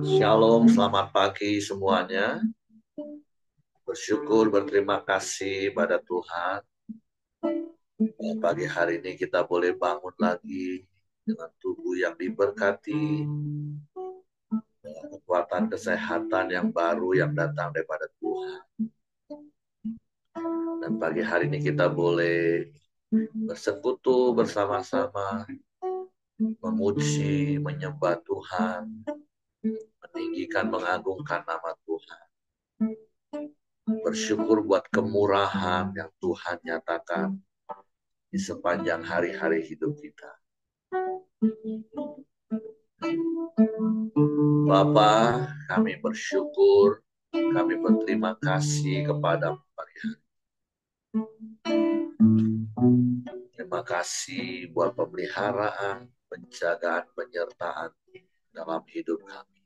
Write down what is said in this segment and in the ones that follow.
Shalom, selamat pagi semuanya. Bersyukur, berterima kasih pada Tuhan. Pagi hari ini kita boleh bangun lagi dengan tubuh yang diberkati, dengan kekuatan kesehatan yang baru yang datang daripada Tuhan. Dan pagi hari ini kita boleh bersekutu bersama-sama, memuji, menyembah Tuhan, meninggikan, mengagungkan nama Tuhan. Bersyukur buat kemurahan yang Tuhan nyatakan di sepanjang hari-hari hidup kita. Bapa, kami bersyukur, kami berterima kasih kepada pagi hari. Terima kasih buat pemeliharaan, penjagaan, penyertaan dalam hidup kami.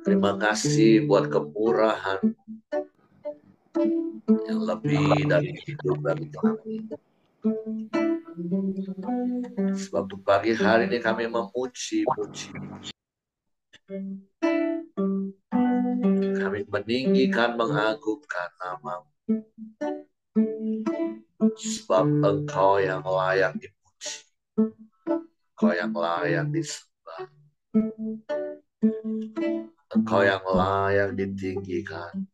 Terima kasih buat kemurahan yang lebih dari hidup bagi kami. Sebab di pagi hari ini kami memuji-muji. Kami meninggikan, mengagungkan nama-Mu. Sebab Engkau yang layak dipuji. Engkau yang layak disembah. Engkau yang layak ditinggikan,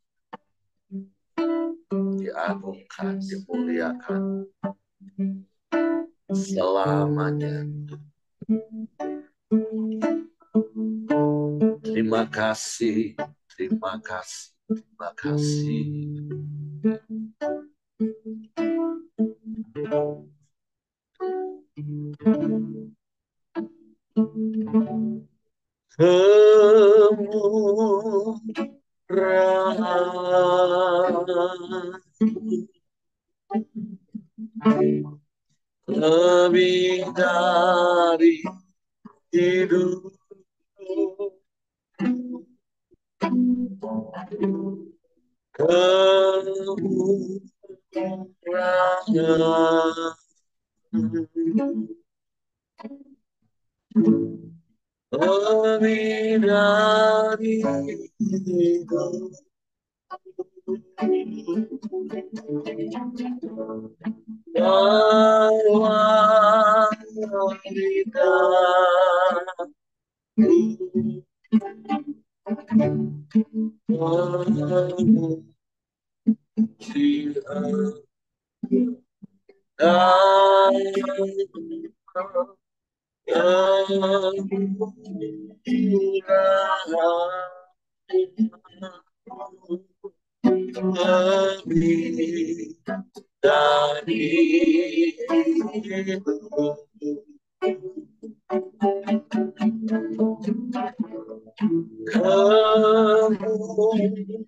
diagungkan, dimuliakan selamanya. Terima kasih, terima kasih, terima kasih. Kemurahan lebih dari hidup. Kemurahan lebih dari hidup. Lebih dari hidup.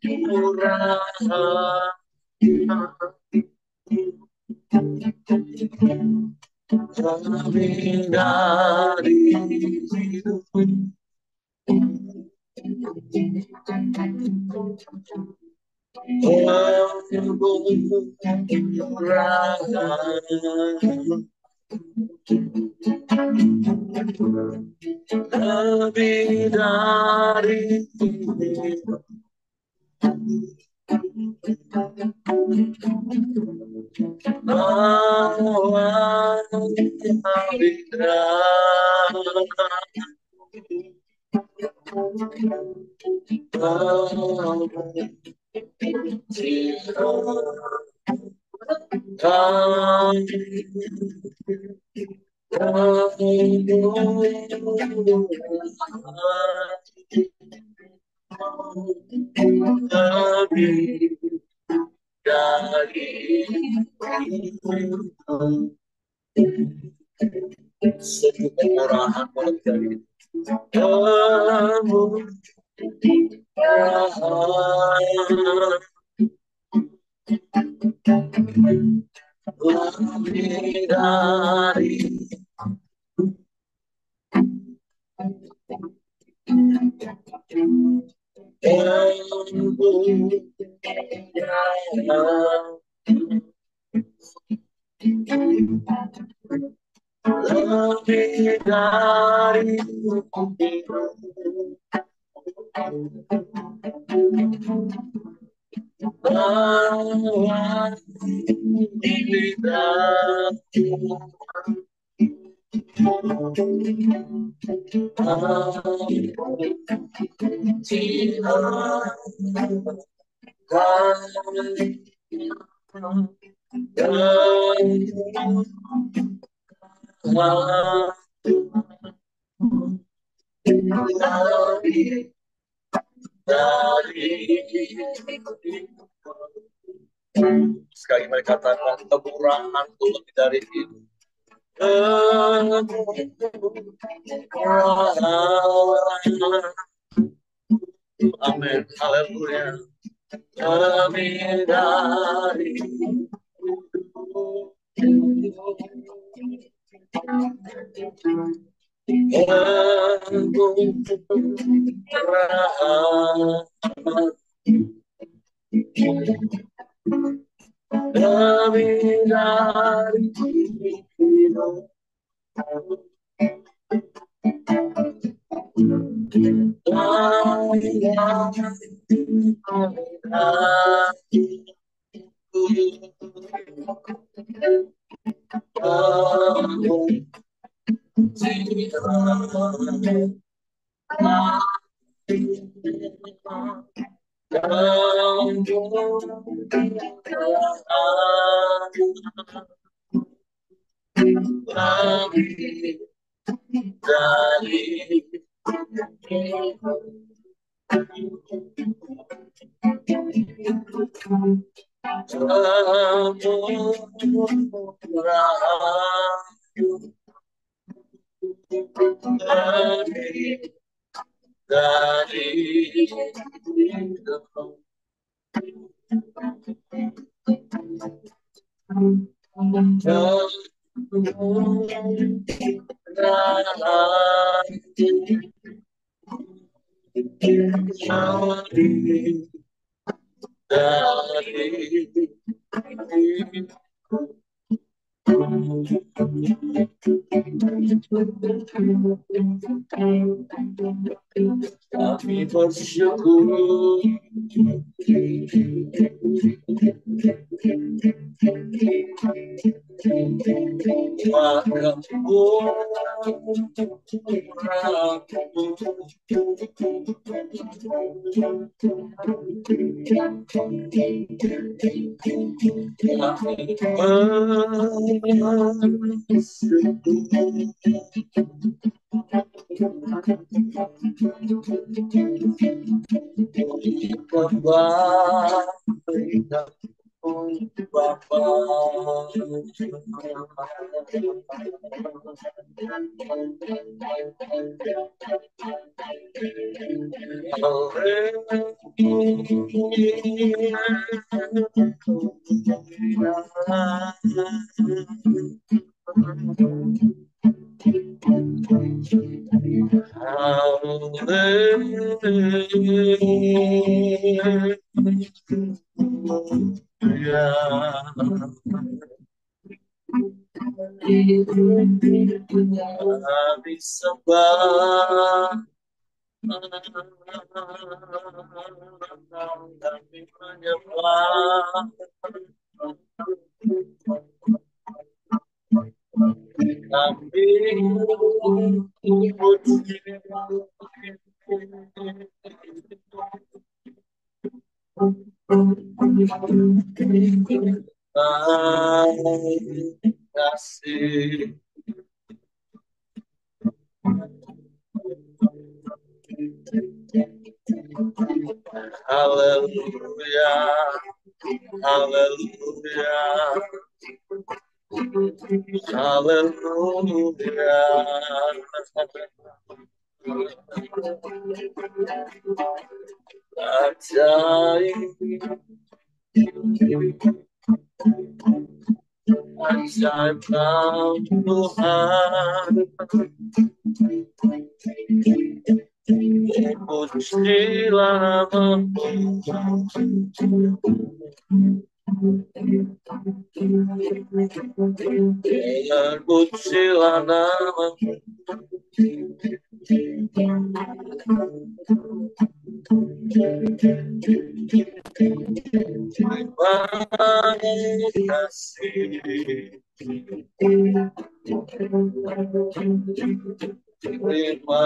Kemurahan lebih dari hidup. Lebih dari hidup. Lebih dari segi kemurahan dari kemurahan lebih dari lebih dari bahwa di lidahku sekali mereka katakan kemurahan itu lebih dari itu. Amin, haleluya. Lebih dari lebih dari kami bersyukur kami sembah, kami menyembah, kami memuji, kasih. Haleluya, haleluya, haleluya. Ajaib, ajaib Tuhan, pujilah namamu. Terpujilah namamu, terima kasih, terima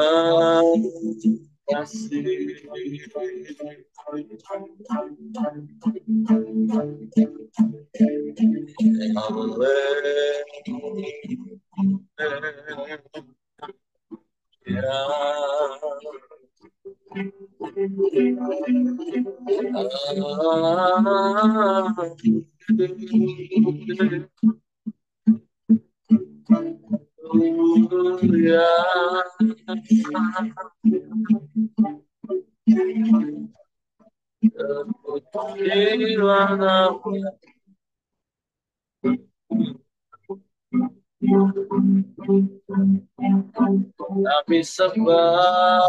Kami sembah,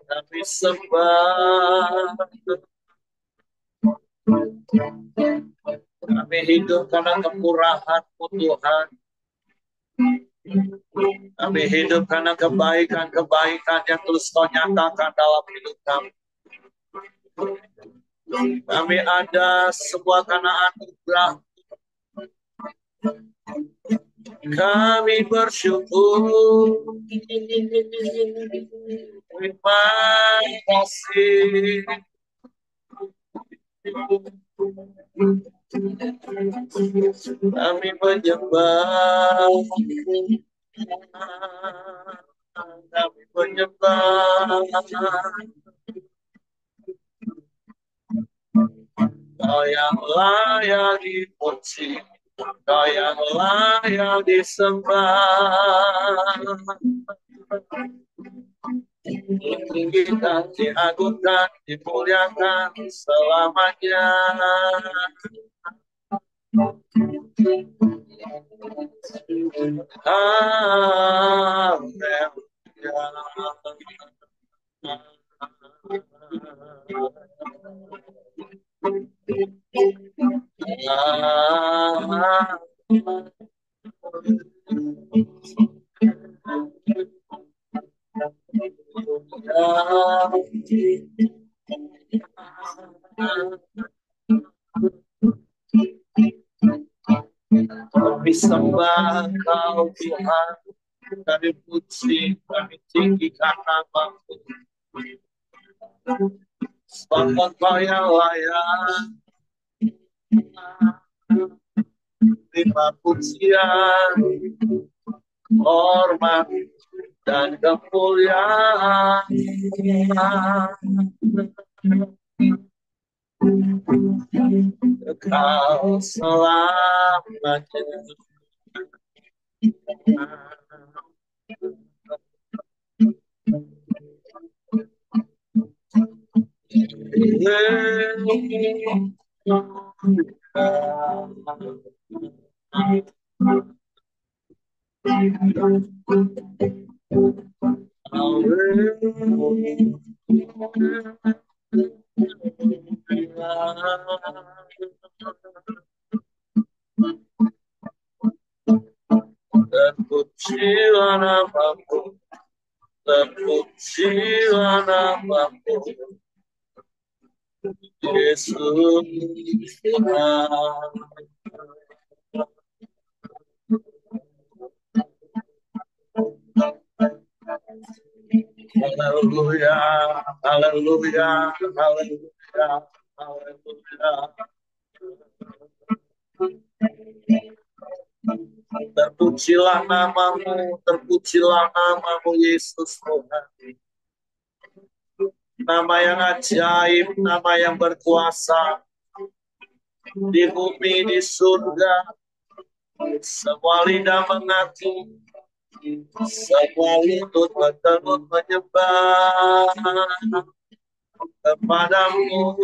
kami sembah, kami hidup karena kemurahan-Mu Tuhan. Kami hidup karena kebaikan-kebaikan yang terus Kau nyatakan dalam hidup kami. Kami ada semua karena anugerah. Kami bersyukur. Terima kasih. Kami menyembah. Kami menyembah. Kau yang layak dipuji, Kau yang layak disembah. Ditinggikan, diagungkan, dimuliakan selamanya. Kami sembah Kau Tuhan, kami puji, kami tinggikan nama-Mu. Sebab Kau yang layak terima pujian, hormat, dan kemuliaan. Kau selamanya. Terpujilah nama-Mu, terpujilah nama-Mu, Yesus Tuhan. Haleluya, haleluya, haleluya, haleluya. Terpujilah nama-Mu, terpujilah nama-Mu Yesus Tuhan. Nama yang ajaib, nama yang berkuasa di bumi, di surga. Semua lidah mengaku, semua lutut bertelut menyembah kepadamu.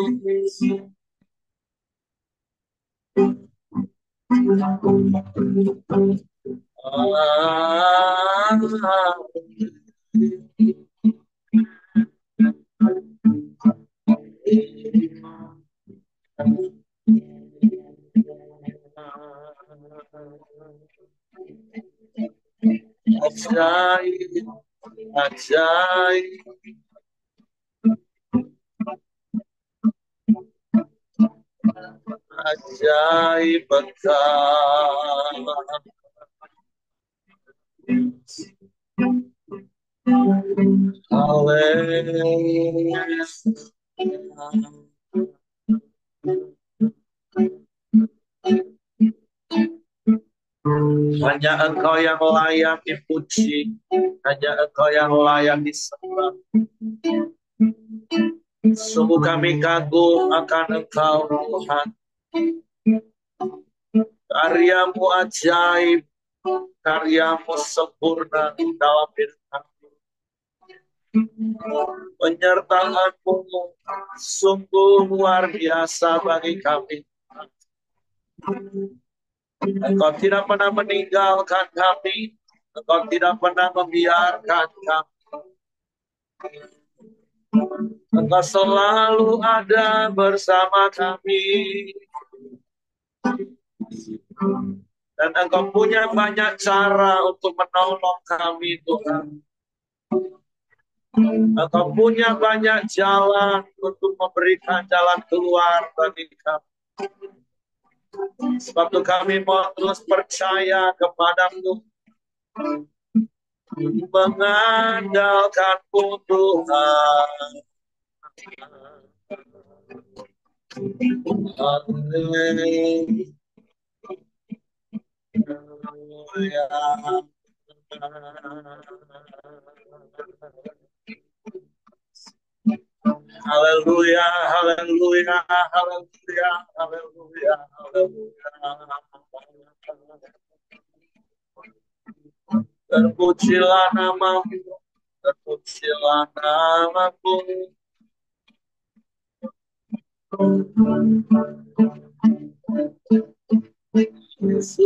Ajaib, ajaib, ajaib Engkau. Haleluya. Hanya Engkau yang layak dipuji, hanya Engkau yang layak disembah. Sungguh kami kagum akan Engkau, Tuhan. Karyamu ajaib, karyamu sempurna dalam hidup kami. Penyertaanmu sungguh luar biasa bagi kami. Engkau tidak pernah meninggalkan kami. Engkau tidak pernah membiarkan kami. Engkau selalu ada bersama kami. Dan Engkau punya banyak cara untuk menolong kami, Tuhan. Engkau punya banyak jalan untuk memberikan jalan keluar bagi kami. Sebab itu kami mau terus percaya kepadamu, mengandalkanmu, Tuhan. Haleluya, haleluya, haleluya, haleluya, haleluya. Terpujilah namamu, terpujilah namamu. Yesus,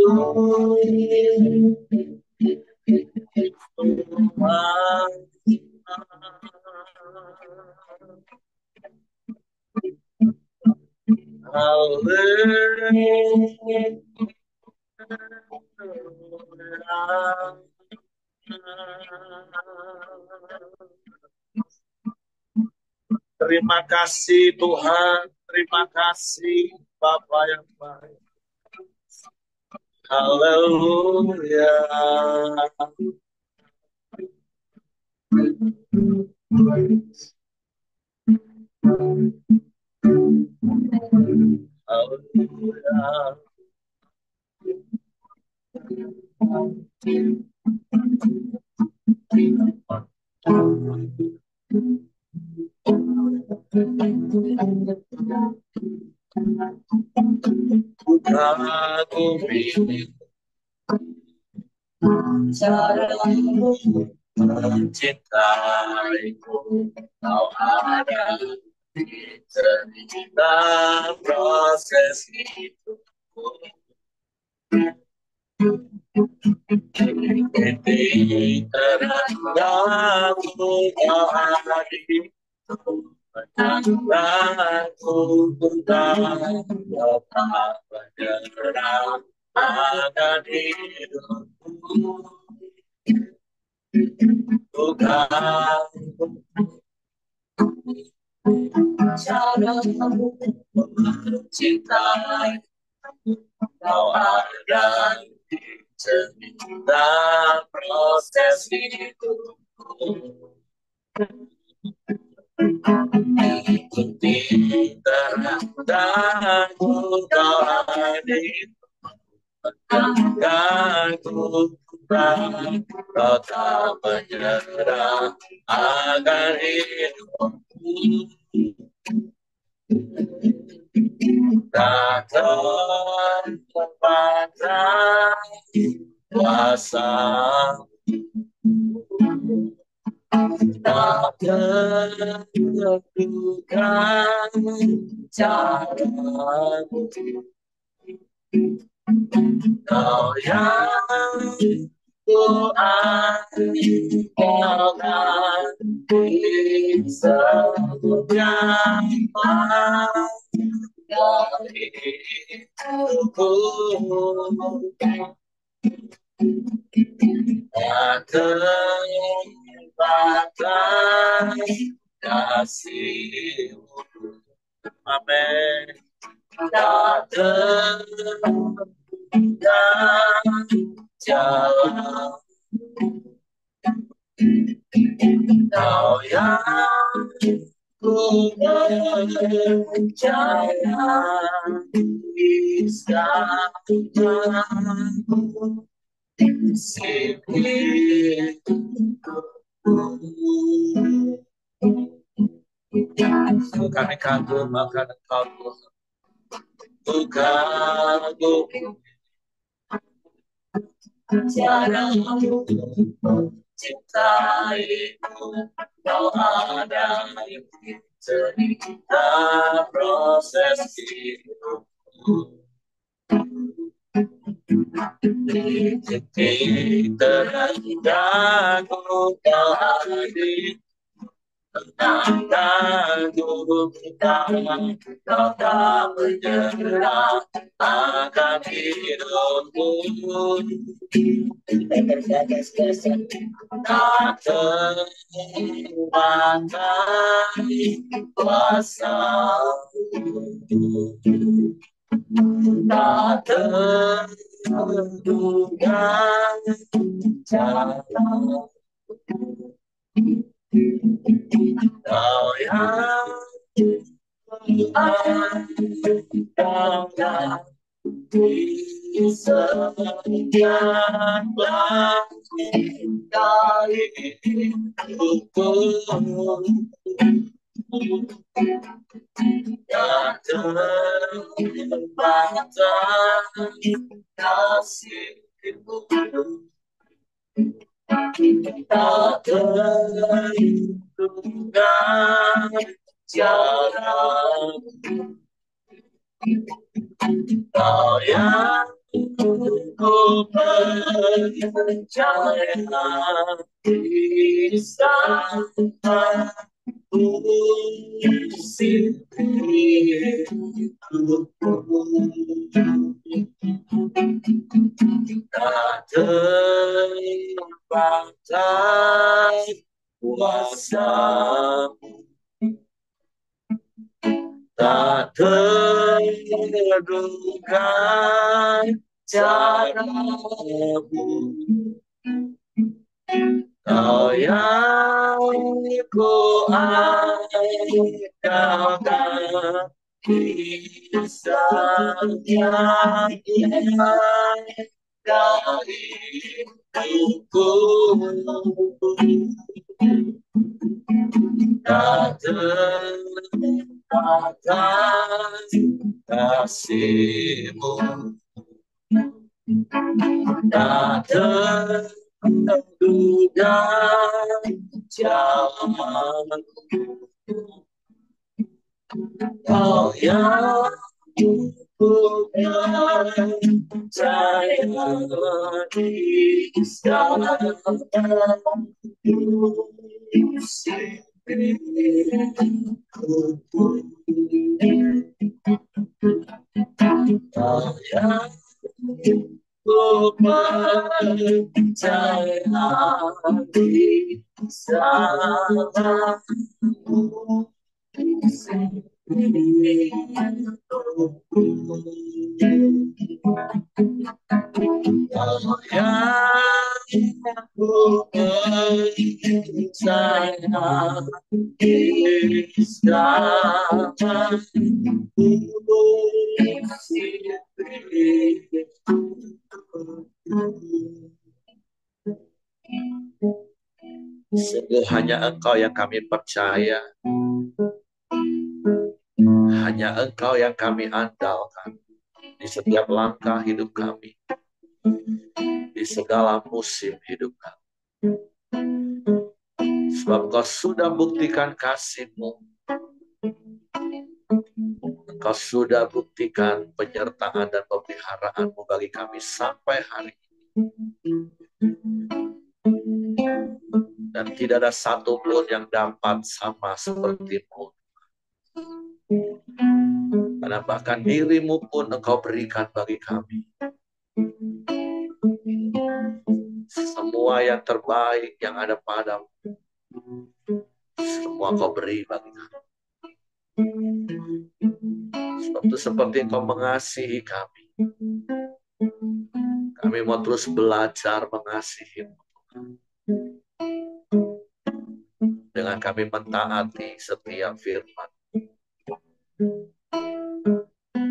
terima kasih Tuhan, terima kasih Bapa yang baik. Haleluya. Haleluya. Aku pilih caramu mencintaiku, kau ada di cerita proses hidupku. Titik terendahku kau ada di aku tak dapat menyerah akan hidupku. Bukan caramu mencintai, kau ada di cerita proses hidupku. Ikuti terangku kau hadir, aku tak, kau tak menyerah akan hidupku. Tak terbatas kuasa, tak terduga caramu. Kau yang ku andalkan di sebelumnya, terbatas kasih-Mu. Amin. Tak terbuka jalan, Kau yang ku percaya kisah-Mu. Kami kagum akan Engkau Tuhan. Ku kagum cara-Mu cintai-Mu. Kau ada cerita proses hidupku. Titik terendahku Kau hadir. Tanggung kita, Kau tak menyerah akan hidupku. Tak terbatas kuasa-Mu, tak terduga cara. Kau yang ada di setiap langkah hidupku. Tak terbatas kasih-Mu. Tak terduga cara-Mu. Kau yang ku percaya kisah-Mu. Tak terbatas kuasa-Mu, tak terduga cara-Mu. Kau yang ku andalkan, kisahnya dari hidupku. Tak terbatas kasih-Mu, tak terduga jalan. Kau yang ku percaya kisah-Mu. Kau yang ku percaya kisah-Mu. Kau yang ku percaya kisah-Mu. Sungguh hanya Engkau yang kami percaya, hanya Engkau yang kami andalkan di setiap langkah hidup kami, di segala musim hidup kami. Sebab Engkau sudah buktikan kasih-Mu, Engkau sudah buktikan penyertaan dan pemeliharaan-Mu bagi kami sampai hari ini. Dan tidak ada satupun yang dapat sama seperti-Mu. Karena bahkan dirimu pun Engkau berikan bagi kami. Semua yang terbaik yang ada padamu, semua Kau beri bagi kami. Sebab itu seperti Engkau mengasihi kami. Kami mau terus belajar mengasihi-Mu. Dengan kami mentaati setiap firman.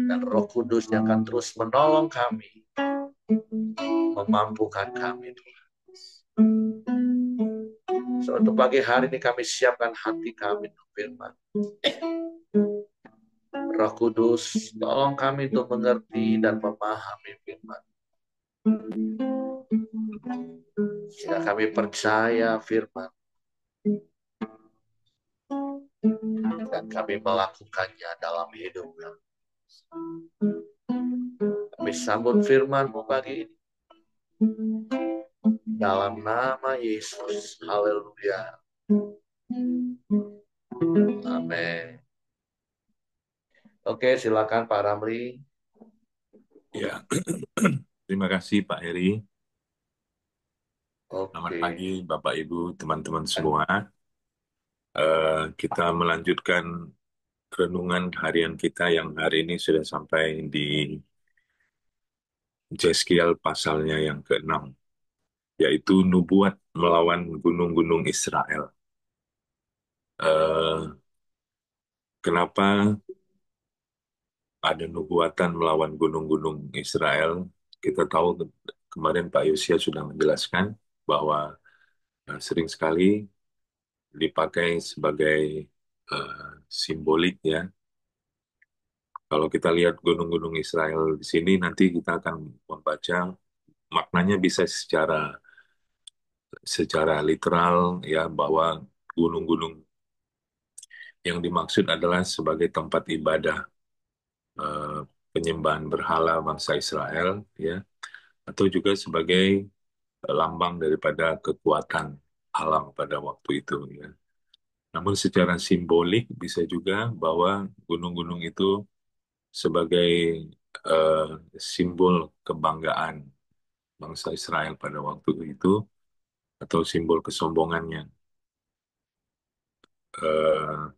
Dan Roh Kudus yang akan terus menolong kami, memampukan kami, Tuhan. Suatu pagi hari ini kami siapkan hati kami untuk firman. Roh Kudus, tolong kami untuk mengerti dan memahami firman. Jika kami percaya firman, dan kami melakukannya dalam hidup kami. Kami sambut firman-Mu pagi ini. Dalam nama Yesus. Haleluya. Amin. Oke, silakan Pak Ramli. Ya, terima kasih Pak Heri. Selamat Oke. pagi Bapak Ibu, teman-teman semua. Kita melanjutkan renungan harian kita yang hari ini sudah sampai di Yeskiel pasalnya yang ke-6, yaitu nubuat melawan gunung-gunung Israel. Eh, Kenapa ada nubuatan melawan gunung-gunung Israel? Kita tahu kemarin Pak Yosia sudah menjelaskan bahwa sering sekali dipakai sebagai simbolik ya. Kalau kita lihat gunung-gunung Israel di sini, nanti kita akan membaca maknanya bisa secara literal ya, bahwa gunung-gunung yang dimaksud adalah sebagai tempat ibadah eh, penyembahan berhala bangsa Israel ya, atau juga sebagai lambang daripada kekuatan alam pada waktu itu ya. Namun secara simbolik bisa juga bahwa gunung-gunung itu sebagai eh, simbol kebanggaan bangsa Israel pada waktu itu atau simbol kesombongannya. Eh,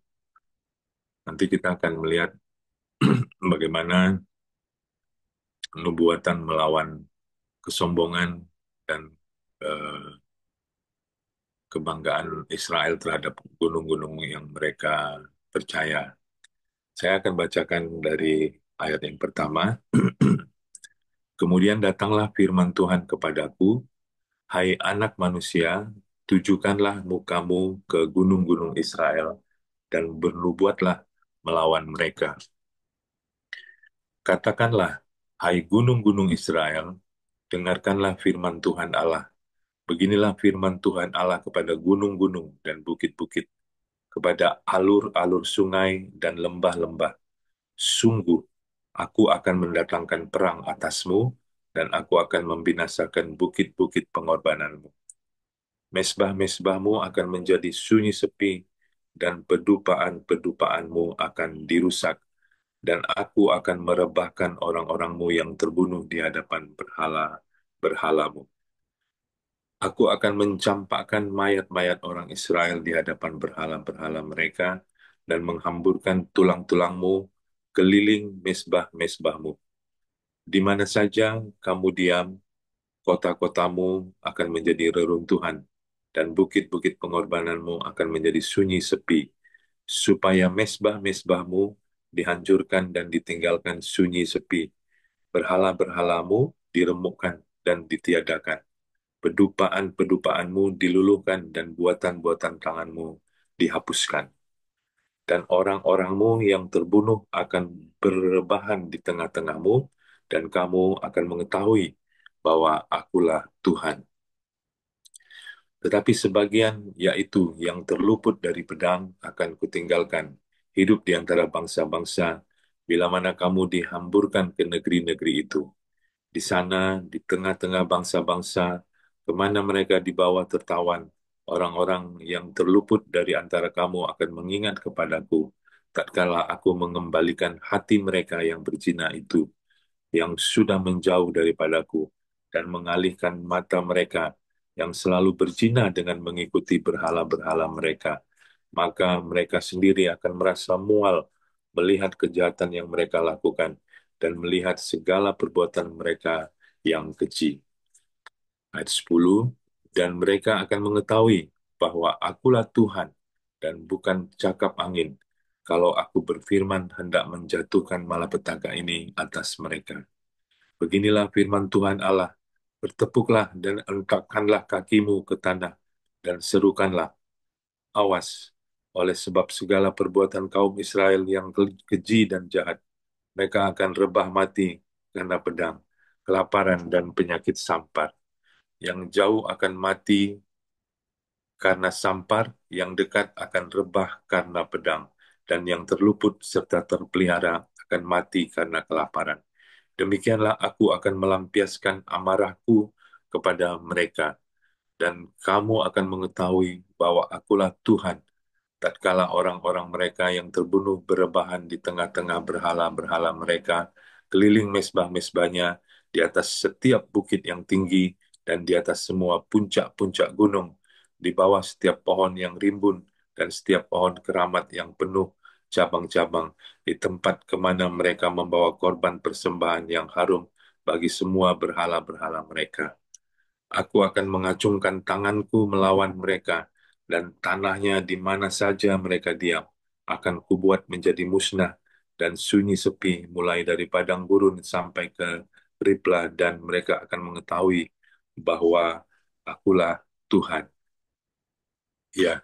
Nanti kita akan melihat bagaimana nubuatan melawan kesombongan dan eh, kebanggaan Israel terhadap gunung-gunung yang mereka percaya. Saya akan bacakan dari ayat yang pertama. Kemudian datanglah firman Tuhan kepadaku, hai anak manusia, tujukanlah mukamu ke gunung-gunung Israel dan bernubuatlah melawan mereka. Katakanlah, hai gunung-gunung Israel, dengarkanlah firman Tuhan Allah. Beginilah firman Tuhan Allah kepada gunung-gunung dan bukit-bukit, kepada alur-alur sungai dan lembah-lembah. Sungguh, aku akan mendatangkan perang atasmu, dan aku akan membinasakan bukit-bukit pengorbananmu. Mesbah-mesbahmu akan menjadi sunyi sepi, dan pedupaan-pedupaanmu akan dirusak, dan aku akan merebahkan orang-orangmu yang terbunuh di hadapan berhala-berhalamu. Aku akan mencampakkan mayat-mayat orang Israel di hadapan berhala-berhala mereka, dan menghamburkan tulang-tulangmu keliling mesbah-mesbahmu. Di mana saja kamu diam, kota-kotamu akan menjadi reruntuhan, dan bukit-bukit pengorbananmu akan menjadi sunyi sepi, supaya mesbah-mesbahmu dihancurkan dan ditinggalkan sunyi sepi, berhala-berhalamu diremukkan dan ditiadakan, pedupaan-pedupaanmu diluluhkan dan buatan-buatan tanganmu dihapuskan. Dan orang-orangmu yang terbunuh akan berrebahan di tengah-tengahmu, dan kamu akan mengetahui bahwa akulah Tuhan. Tetapi sebagian, yaitu yang terluput dari pedang, akan kutinggalkan, hidup di antara bangsa-bangsa, bila mana kamu dihamburkan ke negeri-negeri itu. Di sana, di tengah-tengah bangsa-bangsa, kemana mereka dibawa tertawan, orang-orang yang terluput dari antara kamu akan mengingat kepadaku, tatkala aku mengembalikan hati mereka yang berzina itu, yang sudah menjauh daripadaku, dan mengalihkan mata mereka yang selalu berzina dengan mengikuti berhala-berhala mereka, maka mereka sendiri akan merasa mual melihat kejahatan yang mereka lakukan dan melihat segala perbuatan mereka yang keji. Ayat 10, dan mereka akan mengetahui bahwa akulah Tuhan dan bukan cakap angin, kalau aku berfirman hendak menjatuhkan malapetaka ini atas mereka. Beginilah firman Tuhan Allah, bertepuklah dan hentakkanlah kakimu ke tanah, dan serukanlah, awas, oleh sebab segala perbuatan kaum Israel yang keji dan jahat, mereka akan rebah mati karena pedang, kelaparan, dan penyakit sampar. Yang jauh akan mati karena sampar, yang dekat akan rebah karena pedang, dan yang terluput serta terpelihara akan mati karena kelaparan. Demikianlah aku akan melampiaskan amarahku kepada mereka, dan kamu akan mengetahui bahwa akulah Tuhan, tatkala orang-orang mereka yang terbunuh berebahan di tengah-tengah berhala-berhala mereka, keliling mesbah-mesbahnya, di atas setiap bukit yang tinggi, dan di atas semua puncak-puncak gunung, di bawah setiap pohon yang rimbun, dan setiap pohon keramat yang penuh cabang-cabang, di tempat kemana mereka membawa korban persembahan yang harum bagi semua berhala-berhala mereka. Aku akan mengacungkan tanganku melawan mereka, dan tanahnya di mana saja mereka diam akan kubuat menjadi musnah dan sunyi sepi, mulai dari padang gurun sampai ke Riblah, dan mereka akan mengetahui bahwa akulah Tuhan. Ya,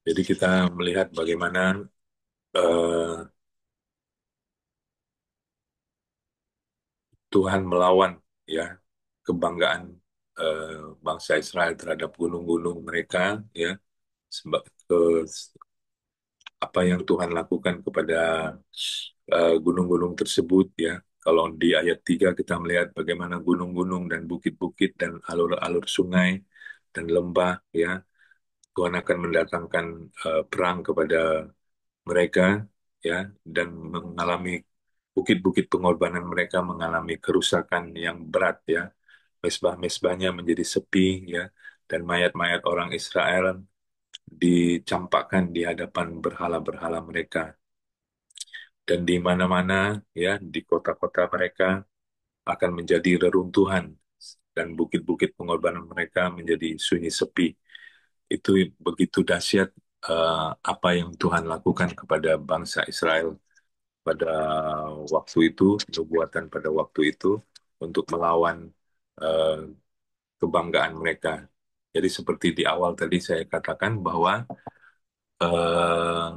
jadi kita melihat bagaimana eh, Tuhan melawan, ya, kebanggaan eh, bangsa Israel terhadap gunung-gunung mereka, ya, sebab apa yang Tuhan lakukan kepada gunung-gunung tersebut, ya. Kalau di ayat 3 kita melihat bagaimana gunung-gunung dan bukit-bukit dan alur-alur sungai dan lembah, ya, Tuhan akan mendatangkan perang kepada mereka, ya, dan mengalami bukit-bukit pengorbanan mereka mengalami kerusakan yang berat, ya. Mesbah-mesbahnya menjadi sepi, ya, dan mayat-mayat orang Israel dicampakkan di hadapan berhala-berhala mereka. Dan di mana-mana, ya, di kota-kota mereka akan menjadi reruntuhan, dan bukit-bukit pengorbanan mereka menjadi sunyi sepi. Itu begitu dahsyat apa yang Tuhan lakukan kepada bangsa Israel pada waktu itu, nubuatan pada waktu itu untuk melawan eh, kebanggaan mereka. Jadi seperti di awal tadi saya katakan bahwa eh,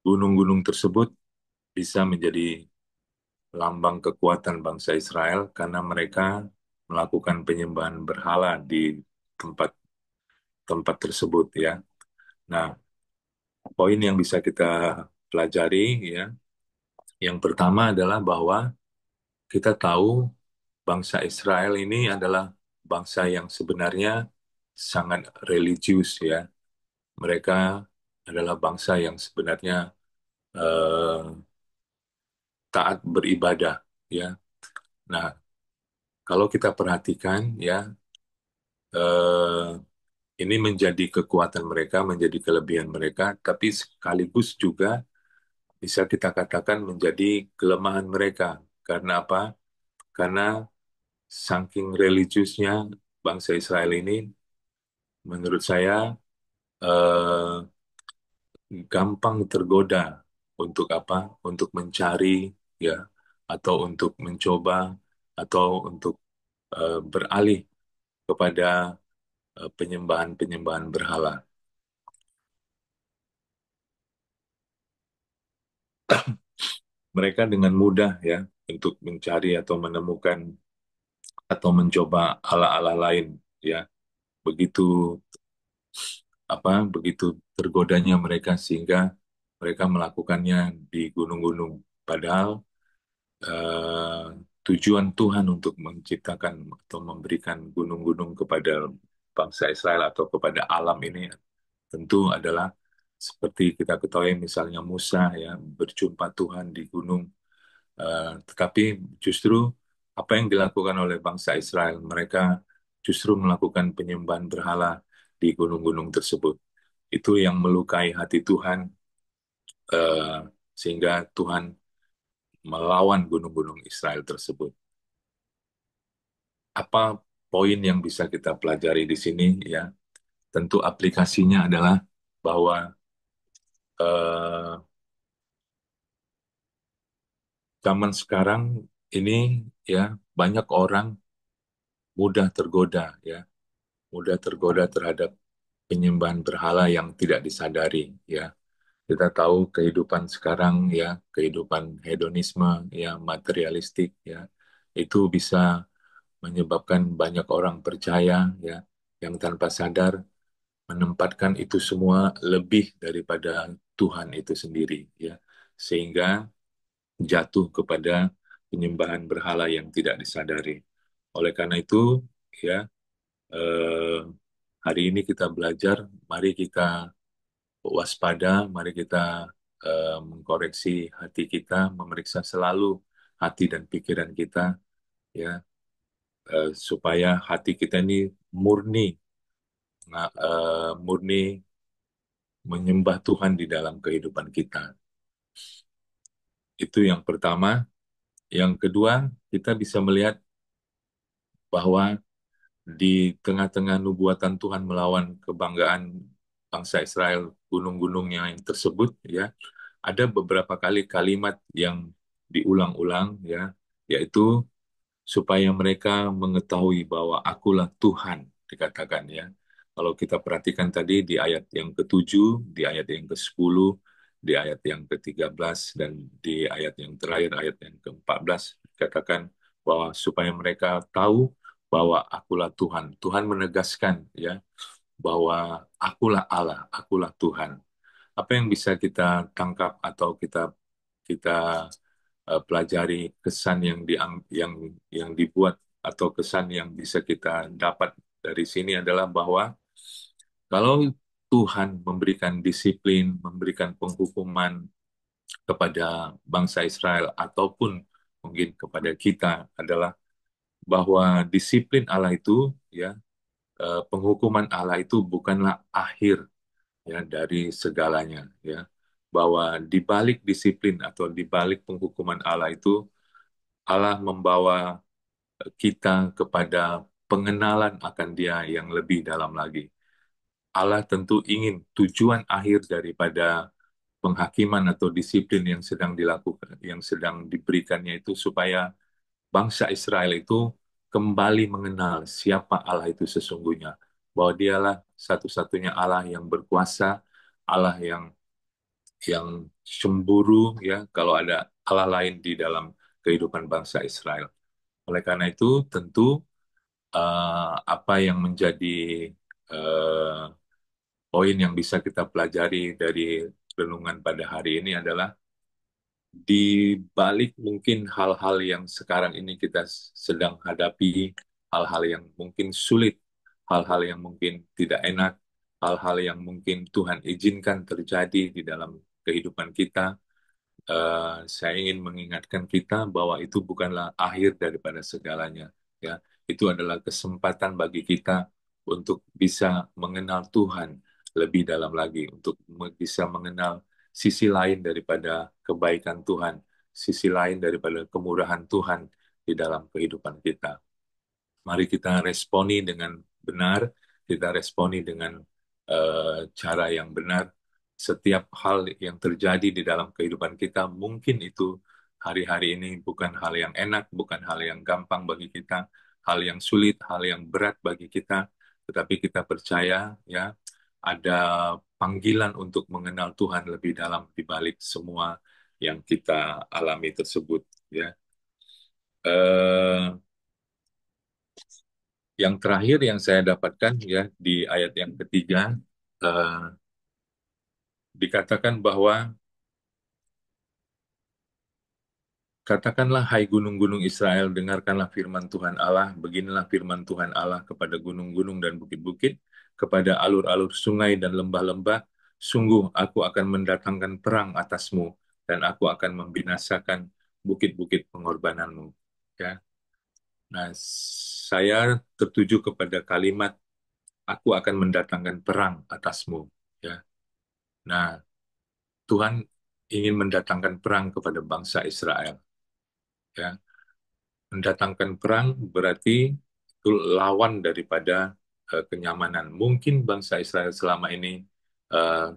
gunung-gunung tersebut bisa menjadi lambang kekuatan bangsa Israel karena mereka melakukan penyembahan berhala di tempat-tempat tersebut, ya. Nah, poin yang bisa kita pelajari, ya, yang pertama adalah bahwa kita tahu bangsa Israel ini adalah bangsa yang sebenarnya sangat religius, ya. Mereka adalah bangsa yang sebenarnya eh, taat beribadah, ya. Nah, kalau kita perhatikan, ya, eh, ini menjadi kekuatan mereka, menjadi kelebihan mereka, tapi sekaligus juga bisa kita katakan menjadi kelemahan mereka. Karena apa? Karena saking religiusnya bangsa Israel ini, menurut saya eh, gampang tergoda untuk apa? Untuk mencari, ya, atau untuk mencoba, atau untuk beralih kepada penyembahan-penyembahan berhala. Mereka dengan mudah, ya, untuk mencari atau menemukan atau mencoba ala-ala lain, ya. Begitu begitu tergodanya mereka sehingga mereka melakukannya di gunung-gunung. Padahal eh, tujuan Tuhan untuk menciptakan atau memberikan gunung-gunung kepada bangsa Israel atau kepada alam ini tentu adalah seperti kita ketahui misalnya Musa ya berjumpa Tuhan di gunung. Tetapi justru apa yang dilakukan oleh bangsa Israel, mereka justru melakukan penyembahan berhala di gunung-gunung tersebut. Itu yang melukai hati Tuhan, eh, sehingga Tuhan melawan gunung-gunung Israel tersebut. Apa poin yang bisa kita pelajari di sini ya? Tentu aplikasinya adalah bahwa eh, zaman sekarang ini ya banyak orang mudah tergoda ya, mudah tergoda terhadap penyembahan berhala yang tidak disadari ya. Kita tahu kehidupan sekarang ya, kehidupan hedonisme ya, materialistik ya, itu bisa menyebabkan banyak orang percaya ya, yang tanpa sadar menempatkan itu semua lebih daripada Tuhan itu sendiri ya. Sehingga jatuh kepada penyembahan berhala yang tidak disadari. Oleh karena itu ya, eh, hari ini kita belajar, mari kita waspada, mari kita mengkoreksi hati kita, memeriksa selalu hati dan pikiran kita, ya, supaya hati kita ini murni, murni menyembah Tuhan di dalam kehidupan kita. Itu yang pertama. Yang kedua, kita bisa melihat bahwa di tengah-tengah nubuatan Tuhan melawan kebanggaan bangsa Israel, gunung-gunungnya yang tersebut, ya, ada beberapa kali kalimat yang diulang-ulang ya, yaitu supaya mereka mengetahui bahwa akulah Tuhan, dikatakan ya. Kalau kita perhatikan tadi di ayat yang ke-7, di ayat yang ke-10, di ayat yang ke-13 dan di ayat yang terakhir, ayat yang ke-14, dikatakan bahwa supaya mereka tahu bahwa akulah Tuhan. Tuhan menegaskan ya bahwa akulah Allah, akulah Tuhan. Apa yang bisa kita tangkap atau kita kita pelajari kesan yang dibuat atau kesan yang bisa kita dapat dari sini adalah bahwa kalau Tuhan memberikan disiplin, memberikan penghukuman kepada bangsa Israel ataupun mungkin kepada kita adalah bahwa disiplin Allah itu ya, penghukuman Allah itu bukanlah akhir ya dari segalanya ya, bahwa di balik disiplin atau di balik penghukuman Allah itu Allah membawa kita kepada pengenalan akan Dia yang lebih dalam lagi. Allah tentu ingin tujuan akhir daripada penghakiman atau disiplin yang sedang dilakukan, yang sedang diberikannya itu supaya bangsa Israel itu kembali mengenal siapa Allah itu sesungguhnya. Bahwa Dialah satu-satunya Allah yang berkuasa, Allah yang cemburu ya kalau ada Allah lain di dalam kehidupan bangsa Israel. Oleh karena itu tentu apa yang menjadi eh, poin yang bisa kita pelajari dari renungan pada hari ini adalah di balik mungkin hal-hal yang sekarang ini kita sedang hadapi, hal-hal yang mungkin sulit, hal-hal yang mungkin tidak enak, hal-hal yang mungkin Tuhan izinkan terjadi di dalam kehidupan kita, saya ingin mengingatkan kita bahwa itu bukanlah akhir daripada segalanya. Ya, itu adalah kesempatan bagi kita untuk bisa mengenal Tuhan lebih dalam lagi, untuk bisa mengenal sisi lain daripada kebaikan Tuhan, sisi lain daripada kemurahan Tuhan di dalam kehidupan kita. Mari kita responi dengan benar, kita responi dengan cara yang benar. Setiap hal yang terjadi di dalam kehidupan kita, mungkin itu hari-hari ini bukan hal yang enak, bukan hal yang gampang bagi kita, hal yang sulit, hal yang berat bagi kita, tetapi kita percaya ya ada panggilan untuk mengenal Tuhan lebih dalam di balik semua yang kita alami tersebut ya. Eh, Yang terakhir yang saya dapatkan ya di ayat yang ketiga, eh, dikatakan bahwa katakanlah hai gunung-gunung Israel, dengarkanlah firman Tuhan Allah, beginilah firman Tuhan Allah kepada gunung-gunung dan bukit-bukit, kepada alur-alur sungai dan lembah-lembah, sungguh aku akan mendatangkan perang atasmu dan aku akan membinasakan bukit-bukit pengorbananmu. Ya. Nah, saya tertuju kepada kalimat aku akan mendatangkan perang atasmu. Ya. Nah, Tuhan ingin mendatangkan perang kepada bangsa Israel. Ya. Mendatangkan perang berarti itu lawan daripada kenyamanan. Mungkin bangsa Israel selama ini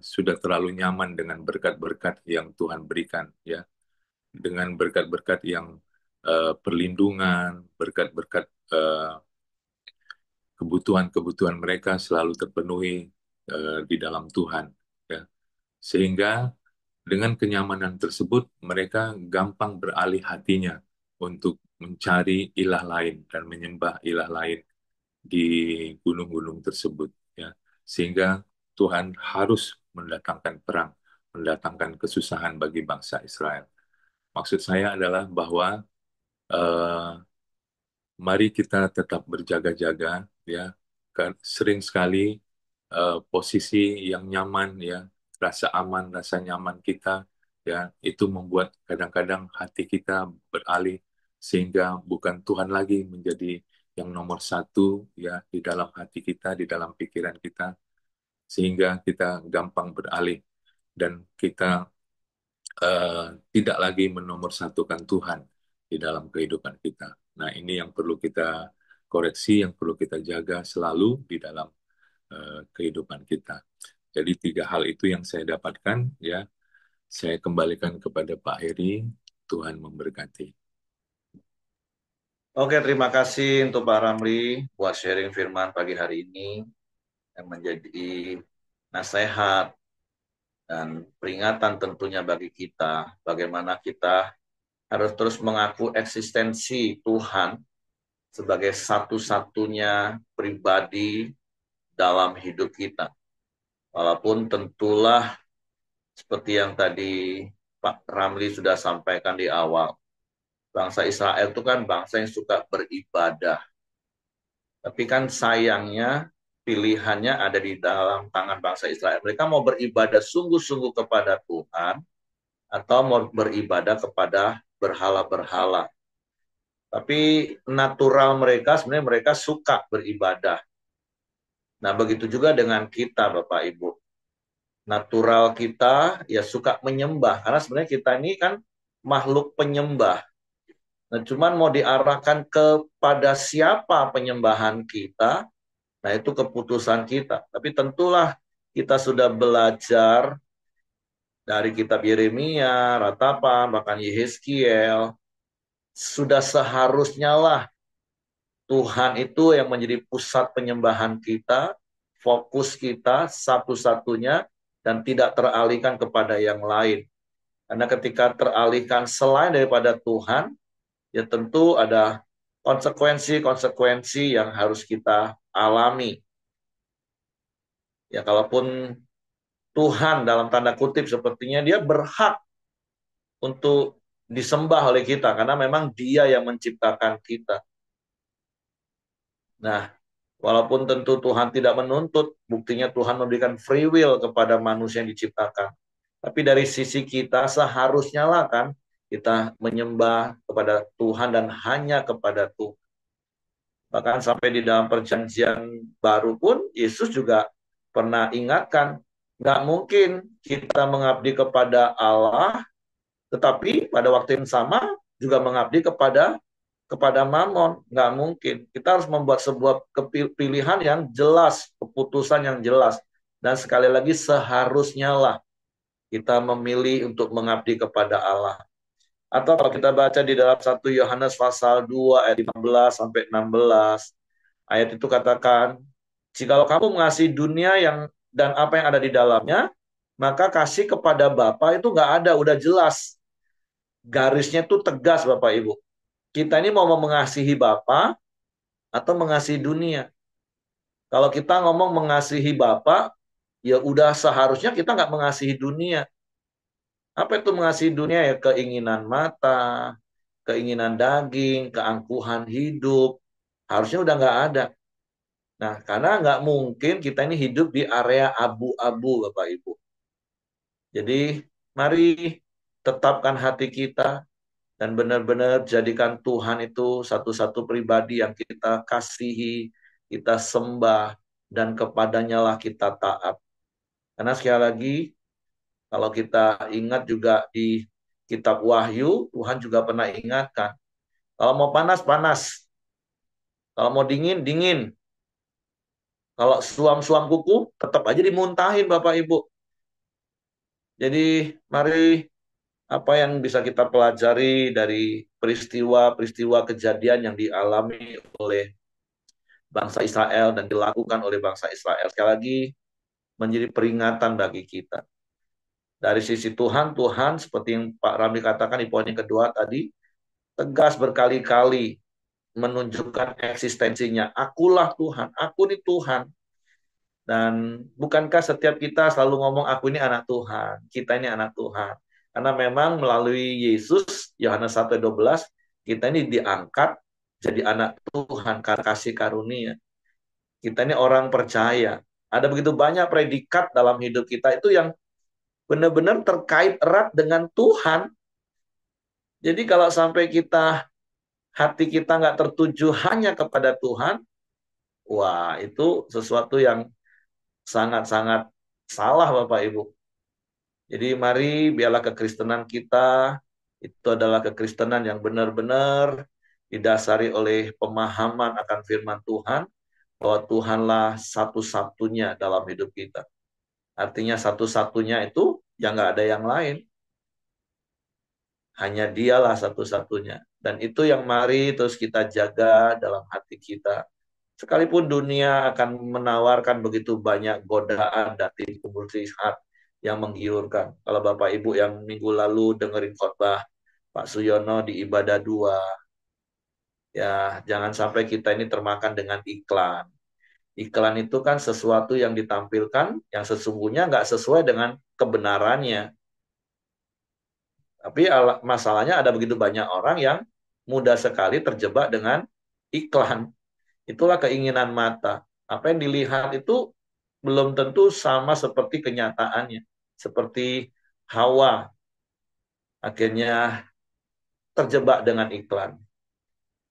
sudah terlalu nyaman dengan berkat-berkat yang Tuhan berikan, ya, dengan berkat-berkat yang perlindungan, berkat-berkat kebutuhan-kebutuhan mereka selalu terpenuhi di dalam Tuhan, ya. Sehingga dengan kenyamanan tersebut mereka gampang beralih hatinya untuk mencari ilah lain dan menyembah ilah lain di gunung-gunung tersebut, ya. Sehingga Tuhan harus mendatangkan perang, mendatangkan kesusahan bagi bangsa Israel. Maksud saya adalah bahwa eh, mari kita tetap berjaga-jaga, ya. Sering sekali posisi yang nyaman, ya, rasa aman, rasa nyaman kita, ya, itu membuat kadang-kadang hati kita beralih sehingga bukan Tuhan lagi menjadi yang nomor satu, ya, di dalam hati kita, di dalam pikiran kita, sehingga kita gampang beralih dan kita eh, tidak lagi menomorsatukan Tuhan di dalam kehidupan kita. Nah, ini yang perlu kita koreksi, yang perlu kita jaga selalu di dalam kehidupan kita. Jadi tiga hal itu yang saya dapatkan, ya. Saya kembalikan kepada Pak Heri. Tuhan memberkati. Oke, terima kasih untuk Pak Ramli buat sharing firman pagi hari ini yang menjadi nasihat dan peringatan tentunya bagi kita bagaimana kita harus terus mengaku eksistensi Tuhan sebagai satu-satunya pribadi dalam hidup kita. Walaupun tentulah seperti yang tadi Pak Ramli sudah sampaikan di awal, bangsa Israel itu kan bangsa yang suka beribadah. Tapi kan sayangnya pilihannya ada di dalam tangan bangsa Israel. Mereka mau beribadah sungguh-sungguh kepada Tuhan atau mau beribadah kepada berhala-berhala. Tapi natural mereka sebenarnya mereka suka beribadah. Nah, begitu juga dengan kita Bapak Ibu. Natural kita ya suka menyembah karena sebenarnya kita ini kan makhluk penyembah. Nah, cuman mau diarahkan kepada siapa penyembahan kita, nah itu keputusan kita. Tapi tentulah kita sudah belajar dari kitab Yeremia, Ratapan, bahkan Yehezkiel, sudah seharusnya lah Tuhan itu yang menjadi pusat penyembahan kita, fokus kita satu-satunya, dan tidak teralihkan kepada yang lain. Karena ketika teralihkan selain daripada Tuhan, ya tentu ada konsekuensi-konsekuensi yang harus kita alami. Ya kalaupun Tuhan dalam tanda kutip sepertinya dia berhak untuk disembah oleh kita karena memang dia yang menciptakan kita. Nah, walaupun tentu Tuhan tidak menuntut, buktinya Tuhan memberikan free will kepada manusia yang diciptakan. Tapi dari sisi kita seharusnya lah kan kita menyembah kepada Tuhan dan hanya kepada Tuhan. Bahkan sampai di dalam perjanjian baru pun Yesus juga pernah ingatkan, nggak mungkin kita mengabdi kepada Allah, tetapi pada waktu yang sama juga mengabdi kepada Mamon. Nggak mungkin. Kita harus membuat sebuah pilihan yang jelas, keputusan yang jelas. Dan sekali lagi seharusnya lah kita memilih untuk mengabdi kepada Allah. Atau kalau kita baca di dalam 1 Yohanes pasal 2 ayat 15 sampai 16, ayat itu katakan, jikalau kamu mengasihi dunia dan apa yang ada di dalamnya, maka kasih kepada Bapa itu nggak ada, udah jelas. Garisnya tuh tegas Bapak Ibu. Kita ini mau mengasihi Bapa atau mengasihi dunia. Kalau kita ngomong mengasihi Bapa, ya udah seharusnya kita nggak mengasihi dunia. Apa itu mengasihi dunia? Ya keinginan mata, keinginan daging, keangkuhan hidup. Harusnya udah nggak ada. Nah, karena nggak mungkin kita ini hidup di area abu-abu, Bapak Ibu. Jadi, mari tetapkan hati kita dan benar-benar jadikan Tuhan itu satu-satu pribadi yang kita kasihi, kita sembah, dan kepadanya lah kita taat. Karena sekali lagi, kalau kita ingat juga di kitab Wahyu, Tuhan juga pernah ingatkan, kalau mau panas, panas. Kalau mau dingin, dingin. Kalau suam-suam kuku, tetap aja dimuntahin Bapak Ibu. Jadi mari apa yang bisa kita pelajari dari peristiwa-peristiwa kejadian yang dialami oleh bangsa Israel dan dilakukan oleh bangsa Israel. Sekali lagi menjadi peringatan bagi kita. Dari sisi Tuhan, Tuhan seperti yang Pak Ramli katakan di poin yang kedua tadi, tegas berkali-kali menunjukkan eksistensinya. Akulah Tuhan, aku ini Tuhan. Dan bukankah setiap kita selalu ngomong aku ini anak Tuhan, kita ini anak Tuhan. Karena memang melalui Yesus, Yohanes 1:12, kita ini diangkat jadi anak Tuhan karena kasih karunia. Kita ini orang percaya. Ada begitu banyak predikat dalam hidup kita itu yang benar-benar terkait erat dengan Tuhan. Jadi kalau sampai hati kita nggak tertuju hanya kepada Tuhan, wah itu sesuatu yang sangat-sangat salah Bapak Ibu. Jadi mari biarlah kekristenan kita itu adalah kekristenan yang benar-benar didasari oleh pemahaman akan firman Tuhan, bahwa Tuhanlah satu-satunya dalam hidup kita. Artinya satu-satunya itu yang nggak ada yang lain. Hanya dialah satu-satunya. Dan itu yang mari terus kita jaga dalam hati kita. Sekalipun dunia akan menawarkan begitu banyak godaan dan tipu muslihat yang menggiurkan. Kalau Bapak Ibu yang minggu lalu dengerin khotbah Pak Suyono di ibadah 2, ya jangan sampai kita ini termakan dengan iklan. Iklan itu kan sesuatu yang ditampilkan yang sesungguhnya nggak sesuai dengan kebenarannya. Tapi masalahnya ada begitu banyak orang yang mudah sekali terjebak dengan iklan. Itulah keinginan mata. Apa yang dilihat itu belum tentu sama seperti kenyataannya. Seperti Hawa akhirnya terjebak dengan iklan.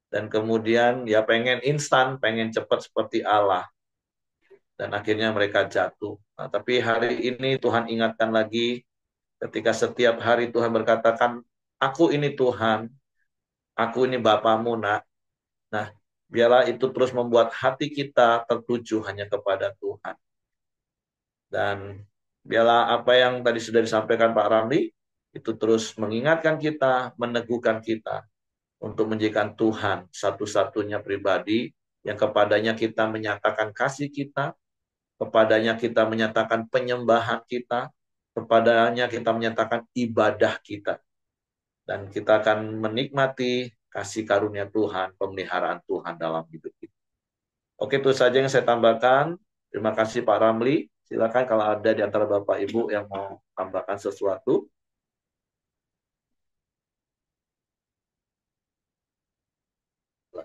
Dan kemudian ya pengen instan, pengen cepat seperti Allah. Dan akhirnya mereka jatuh. Nah, tapi hari ini Tuhan ingatkan lagi, ketika setiap hari Tuhan berkatakan, aku ini Tuhan, aku ini Bapamu nak. Nah, biarlah itu terus membuat hati kita tertuju hanya kepada Tuhan. Dan biarlah apa yang tadi sudah disampaikan Pak Ramli, itu terus mengingatkan kita, meneguhkan kita, untuk menjadikan Tuhan satu-satunya pribadi yang kepadanya kita menyatakan kasih kita, kepadanya kita menyatakan penyembahan kita, kepadanya kita menyatakan ibadah kita. Dan kita akan menikmati kasih karunia Tuhan, pemeliharaan Tuhan dalam hidup kita. Oke, itu saja yang saya tambahkan. Terima kasih Pak Ramli. Silakan kalau ada di antara Bapak Ibu yang mau tambahkan sesuatu.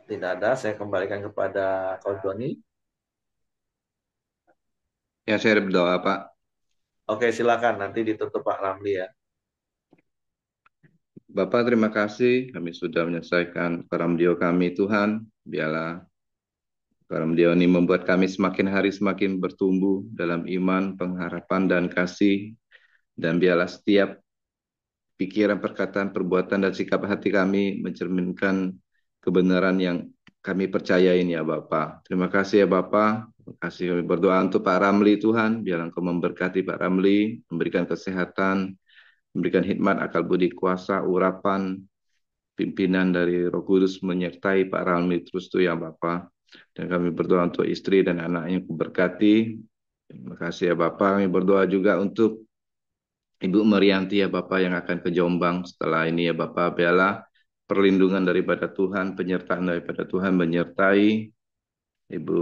Tidak ada, saya kembalikan kepada Kau Joni. Ya, saya berdoa, Pak. Oke, silakan. Nanti ditutup Pak Ramli ya. Bapak, terima kasih. Kami sudah menyelesaikan Paramdio kami, Tuhan. Biarlah Paramdio ini membuat kami semakin hari semakin bertumbuh dalam iman, pengharapan, dan kasih. Dan biarlah setiap pikiran, perkataan, perbuatan, dan sikap hati kami mencerminkan kebenaran yang kami percayain ya Bapak. Terima kasih ya Bapak. Terima kasih, kami berdoa untuk Pak Ramli Tuhan. Biarlah Engkau memberkati Pak Ramli, memberikan kesehatan, memberikan hikmat, akal budi, kuasa, urapan, pimpinan dari Roh Kudus menyertai Pak Ramli terus tuh ya Bapak. Dan kami berdoa untuk istri dan anaknya berkati. Terima kasih ya Bapak. Kami berdoa juga untuk Ibu Merianti ya Bapak yang akan ke Jombang setelah ini ya Bapak. Biarlah perlindungan daripada Tuhan, penyertaan daripada Tuhan menyertai Ibu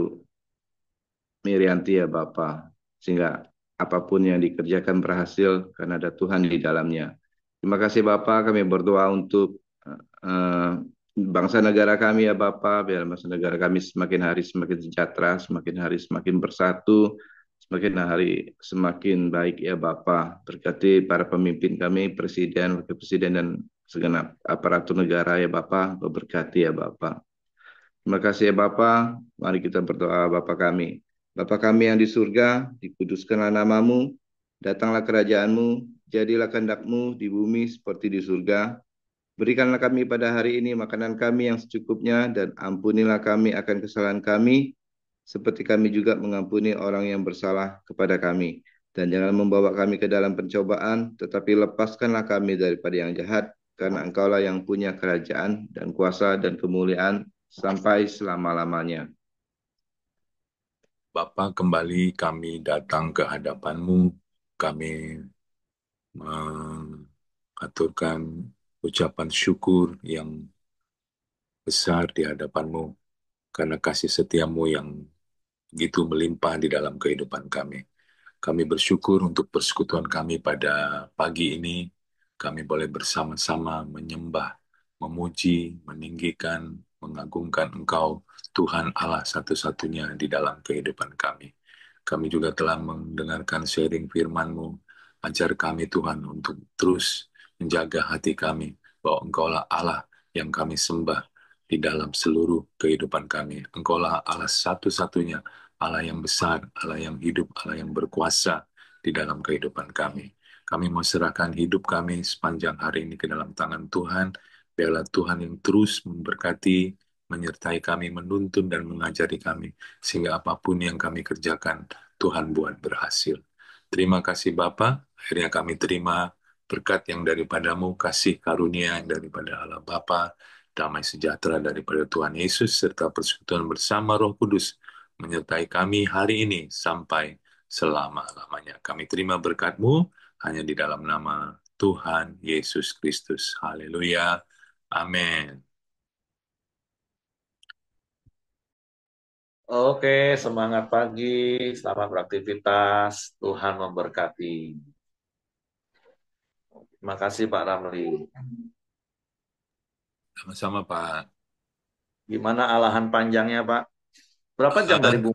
Merianti ya Bapak. Sehingga apapun yang dikerjakan berhasil karena ada Tuhan di dalamnya. Terima kasih Bapak, kami berdoa untuk bangsa negara kami ya Bapa, biar bangsa negara kami semakin hari semakin sejahtera, semakin hari semakin bersatu, semakin hari semakin baik ya Bapa. Berkati para pemimpin kami, Presiden, Wakil Presiden, dan segenap aparatur negara ya Bapa, berkati ya Bapa. Terima kasih ya Bapa. Mari kita berdoa Bapa kami. Bapa kami yang di surga, dikuduskanlah namamu, datanglah kerajaanmu, jadilah kehendakmu di bumi seperti di surga. Berikanlah kami pada hari ini makanan kami yang secukupnya, dan ampunilah kami akan kesalahan kami, seperti kami juga mengampuni orang yang bersalah kepada kami. Dan jangan membawa kami ke dalam pencobaan, tetapi lepaskanlah kami daripada yang jahat, karena Engkaulah yang punya kerajaan dan kuasa dan kemuliaan sampai selama-lamanya. Bapa, kembali kami datang ke hadapan-Mu. Kami mengaturkan ucapan syukur yang besar di hadapan-Mu karena kasih setia-Mu yang begitu melimpah di dalam kehidupan kami. Kami bersyukur untuk persekutuan kami pada pagi ini. Kami boleh bersama-sama menyembah, memuji, meninggikan, mengagungkan Engkau, Tuhan Allah satu-satunya di dalam kehidupan kami. Kami juga telah mendengarkan sharing firman-Mu. Ajar kami Tuhan untuk terus menjaga hati kami, bahwa Engkaulah Allah yang kami sembah di dalam seluruh kehidupan kami. Engkaulah Allah satu-satunya, Allah yang besar, Allah yang hidup, Allah yang berkuasa di dalam kehidupan kami. Kami mau serahkan hidup kami sepanjang hari ini ke dalam tangan Tuhan. Biarlah Tuhan yang terus memberkati, menyertai kami, menuntun dan mengajari kami, sehingga apapun yang kami kerjakan, Tuhan buat berhasil. Terima kasih Bapa, akhirnya kami terima berkat yang daripadamu, kasih karunia yang daripada Allah Bapa, damai sejahtera daripada Tuhan Yesus, serta persekutuan bersama Roh Kudus, menyertai kami hari ini sampai selama-lamanya. Kami terima berkat-Mu hanya di dalam nama Tuhan Yesus Kristus. Haleluya. Amin. Oke, semangat pagi, selamat beraktivitas, Tuhan memberkati. Terima kasih Pak Ramli. Sama-sama Pak. Gimana alahan panjangnya Pak? Berapa jam dari Ah, Bung?